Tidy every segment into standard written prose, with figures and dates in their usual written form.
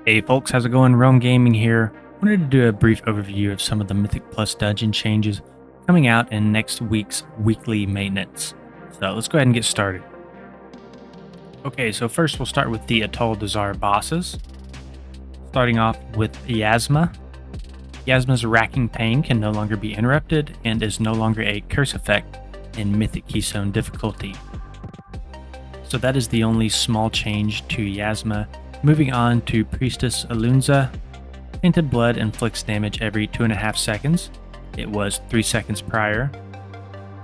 Hey folks, how's it going? Rome Gaming here. Wanted to do a brief overview of some of the Mythic Plus dungeon changes coming out in next week's weekly maintenance. So let's go ahead and get started. Okay, so first we'll start with the Atal'Dazar bosses. Starting off with Yasma. Yasma's racking pain can no longer be interrupted and is no longer a curse effect in Mythic Keystone difficulty. So that is the only small change to Yasma. Moving on to Priestess Alunza. Tainted Blood inflicts damage every 2.5 seconds. It was 3 seconds prior.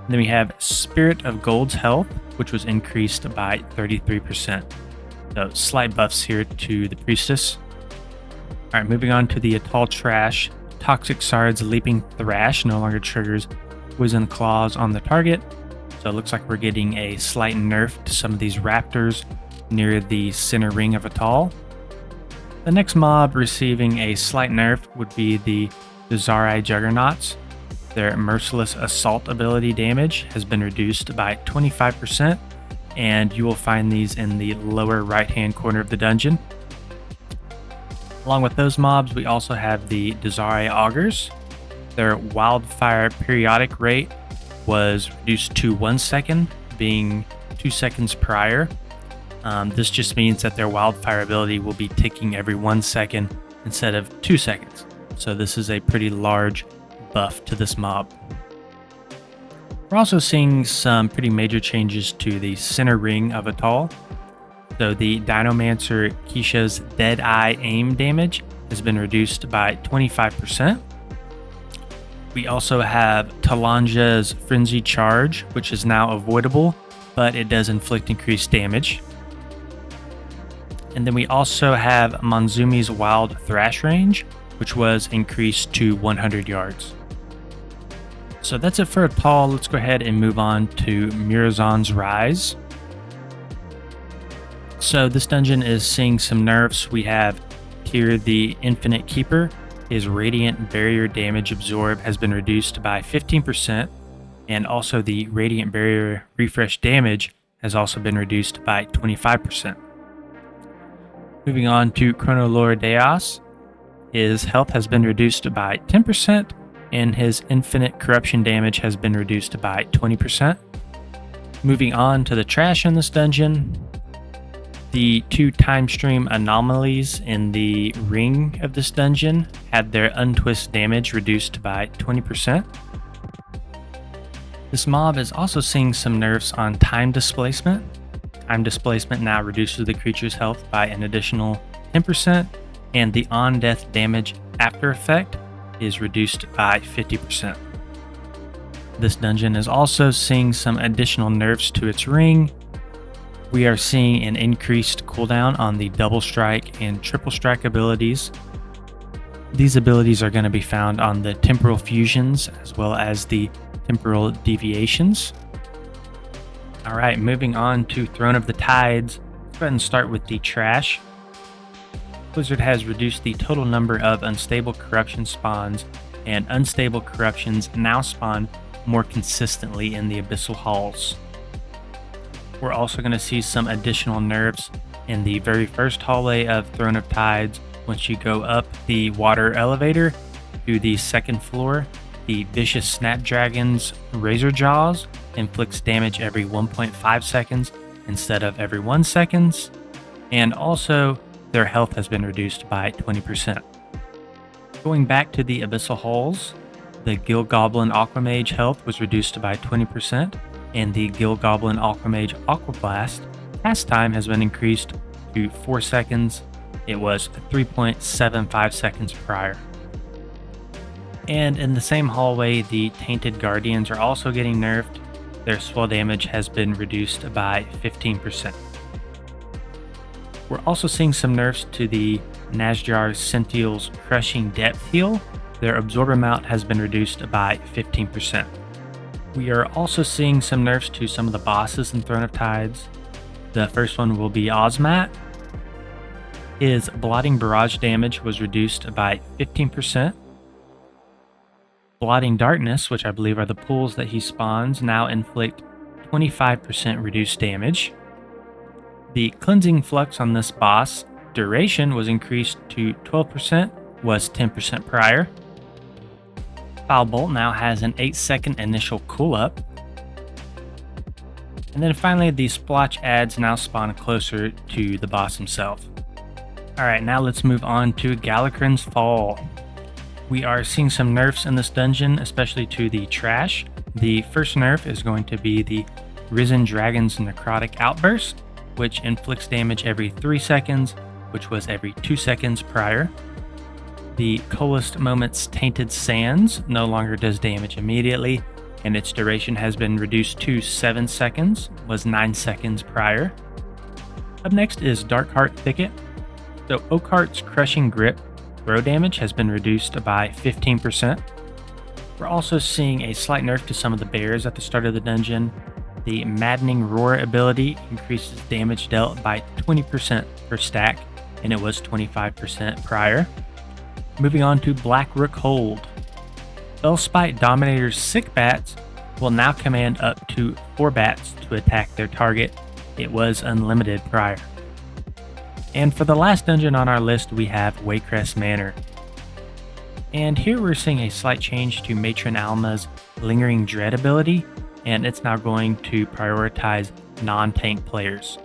Then we have Spirit of Gold's health, which was increased by 33%. So slight buffs here to the Priestess. Alright, moving on to the Atal Trash. Toxic Sard's Leaping Thrash no longer triggers Poison Claws on the target. So it looks like we're getting a slight nerf to some of these raptors near the center ring of Atal. The next mob receiving a slight nerf would be the Dazari Juggernauts. Their Merciless Assault ability damage has been reduced by 25%, and you will find these in the lower right hand corner of the dungeon. Along with those mobs, we also have the Dazari Augurs. Their Wildfire periodic rate was reduced to 1 second, being 2 seconds prior. This just means that their wildfire ability will be ticking every 1 second instead of 2 seconds. So this is a pretty large buff to this mob. We're also seeing some pretty major changes to the center ring of Atal. So the Dinomancer Keisha's Dead Eye aim damage has been reduced by 25%. We also have Talanja's Frenzy Charge, which is now avoidable, but it does inflict increased damage. And then we also have Monzumi's Wild Thrash range, which was increased to 100 yards. So that's it for Atal. Let's go ahead and move on to Murozond's Rise. So this dungeon is seeing some nerfs. We have here the Infinite Keeper. His Radiant Barrier damage absorb has been reduced by 15%, and also the Radiant Barrier refresh damage has also been reduced by 25%. Moving on to Chronolore Deos. His health has been reduced by 10%, and his Infinite Corruption damage has been reduced by 20%. Moving on to the trash in this dungeon. The 2 time stream anomalies in the ring of this dungeon had their untwist damage reduced by 20%. This mob is also seeing some nerfs on time displacement. Time displacement now reduces the creature's health by an additional 10%, and the on-death damage after effect is reduced by 50%. This dungeon is also seeing some additional nerfs to its ring. We are seeing an increased cooldown on the double strike and triple strike abilities. These abilities are going to be found on the temporal fusions as well as the temporal deviations. Alright, moving on to Throne of the Tides. Let's go ahead and start with the trash. Blizzard has reduced the total number of unstable corruption spawns, and unstable corruptions now spawn more consistently in the abyssal halls. We're also going to see some additional nerfs in the very first hallway of Throne of Tides. Once you go up the water elevator to the second floor, the Vicious Snapdragon's Razor Jaws inflicts damage every 1.5 seconds instead of every 1 second, and also their health has been reduced by 20%. Going back to the abyssal halls, the Gill Goblin Aquamage health was reduced by 20%, and the Gill Goblin Aquamage Aquablast cast time has been increased to 4 seconds. It was 3.75 seconds prior. And in the same hallway, the Tainted Guardians are also getting nerfed. Their swell damage has been reduced by 15%. We're also seeing some nerfs to the Nazjar Sential's Crushing Depth Heal. Their absorb amount has been reduced by 15%. We are also seeing some nerfs to some of the bosses in Throne of Tides. The first one will be Ozmat. His Blotting Barrage damage was reduced by 15%. Blotting Darkness, which I believe are the pools that he spawns, now inflict 25% reduced damage. The Cleansing Flux on this boss Duration was increased to 12%, was 10% prior. Bolt now has an 8-second initial cool up. And then finally, the splotch ads now spawn closer to the boss himself. Alright, now let's move on to Galakrond's Fall. We are seeing some nerfs in this dungeon, especially to the trash. The first nerf is going to be the Risen Dragon's Necrotic Outburst, which inflicts damage every 3 seconds, which was every 2 seconds prior. The Coolest Moment's Tainted Sands no longer does damage immediately, and its duration has been reduced to 7 seconds, was 9 seconds prior. Up next is Darkheart Thicket. So Oakheart's Crushing Grip throw damage has been reduced by 15%. We're also seeing a slight nerf to some of the bears at the start of the dungeon. The Maddening Roar ability increases damage dealt by 20% per stack, and it was 25% prior. Moving on to Blackrook Hold. Spellspite Dominator's Sick Bats will now command up to 4 bats to attack their target. It was unlimited prior. And for the last dungeon on our list, we have Waycrest Manor. And here we're seeing a slight change to Matron Alma's Lingering Dread ability, and it's now going to prioritize non-tank players.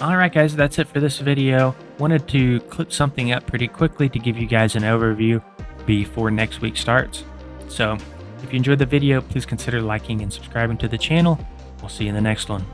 Alright guys, that's it for this video. Wanted to clip something up pretty quickly to give you guys an overview before next week starts. So, if you enjoyed the video, please consider liking and subscribing to the channel. We'll see you in the next one.